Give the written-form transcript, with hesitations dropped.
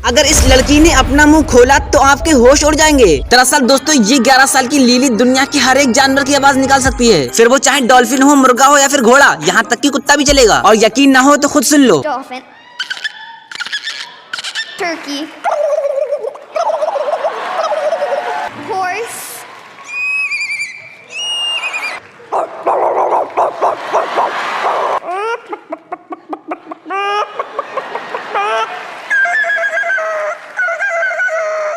अगर इस लड़की ने अपना मुंह खोला तो आपके होश उड़ जाएंगे। दरअसल दोस्तों ये 11 साल की लिली दुनिया के हर एक जानवर की आवाज निकाल सकती है, फिर वो चाहे डॉल्फिन हो, मुर्गा हो या फिर घोड़ा, यहाँ तक कि कुत्ता भी चलेगा। और यकीन ना हो तो खुद सुन लो। Dolphin. Turkey.